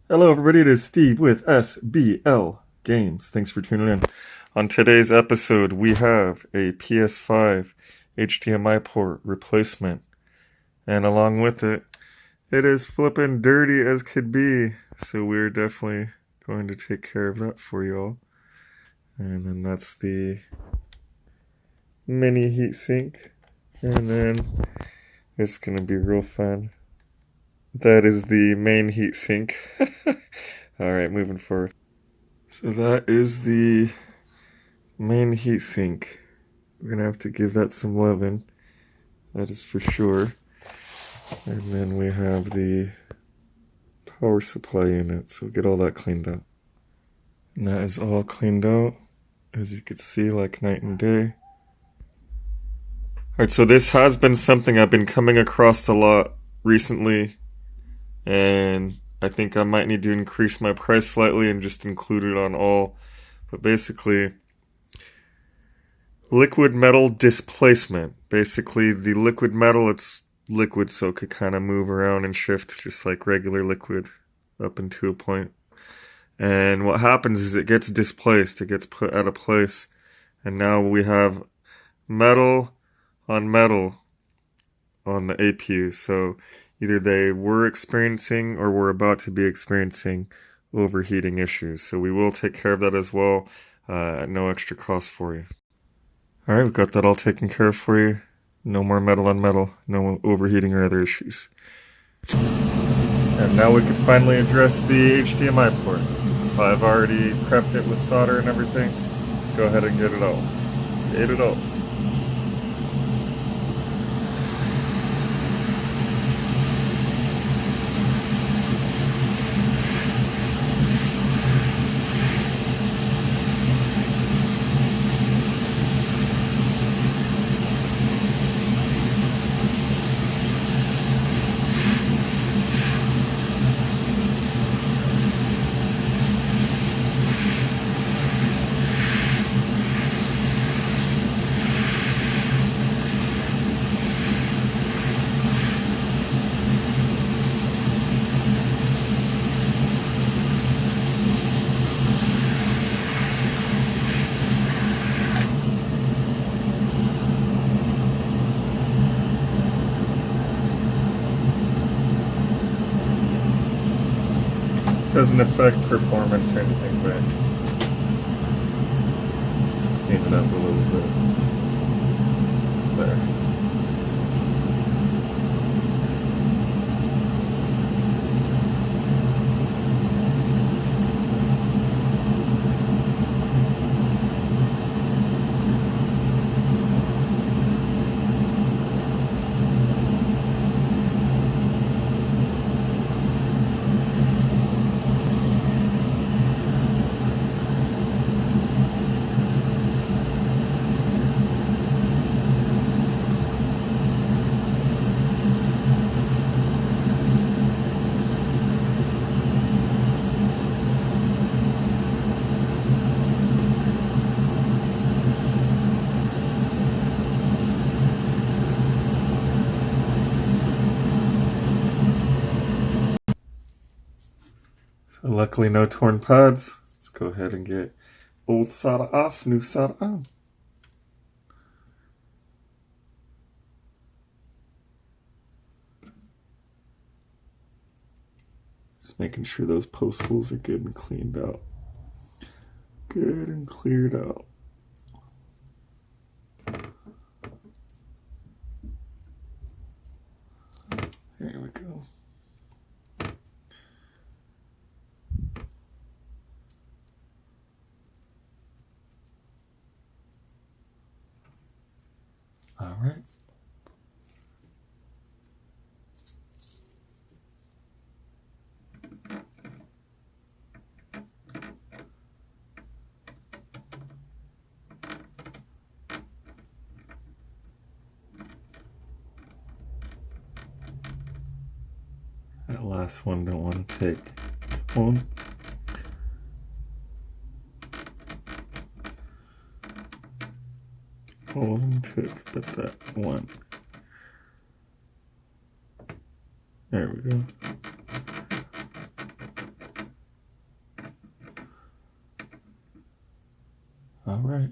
Hello, everybody. It is Steve with SBL Games. Thanks for tuning in. On today's episode, we have a PS5 HDMI port replacement, and along with it, it is flipping dirty as could be. So we're definitely going to take care of that for y'all. And then that's the mini heatsink, and then it's gonna be real fun. That is the main heatsink. Alright, moving forward. So that is the main heatsink. We're gonna have to give that some loving. That is for sure. And then we have the power supply unit, so get all that cleaned out. And that is all cleaned out, as you can see, like night and day. Alright, so this has been something I've been coming across a lot recently, and I think I might need to increase my price slightly and just include it on all. But basically, liquid metal displacement. Basically, the liquid metal, it's liquid, so it could kind of move around and shift just like regular liquid up into a point. And what happens is it gets displaced, it gets put out of place, and now we have metal on metal on the APU. So either they were experiencing or were about to be experiencing overheating issues. So we will take care of that as well at no extra cost for you. Alright, we've got that all taken care of for you. No more metal on metal, no overheating or other issues. And now we can finally address the HDMI port. So I've already prepped it with solder and everything. Let's go ahead and get it all. Get it all. Doesn't affect performance or anything, but let's clean it up a little bit. There. So luckily no torn pads. Let's go ahead and get old solder off, new solder on. Just making sure those post holes are good and cleaned out. Good and cleared out. There we go. All right. That last one don't want to take. Come on. All of them took, but that one. There we go. All right.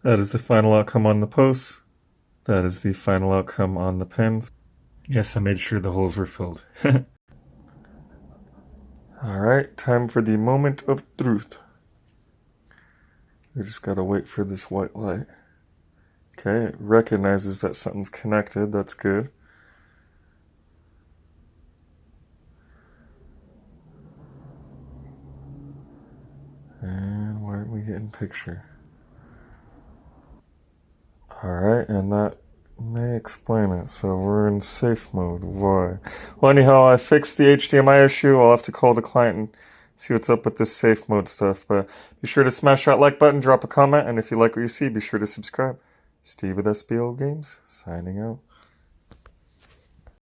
That is the final outcome on the posts. That is the final outcome on the pins. Yes, I made sure the holes were filled. Alright, time for the moment of truth. We just gotta wait for this white light. Okay, it recognizes that something's connected. That's good. And why aren't we getting picture? Alright, and that may explain it. So we're in safe mode. Why? Well, anyhow, I fixed the HDMI issue. I'll have to call the client and see what's up with this safe mode stuff. But be sure to smash that like button, drop a comment, and if you like what you see, be sure to subscribe. Steve with SBO Games, signing out.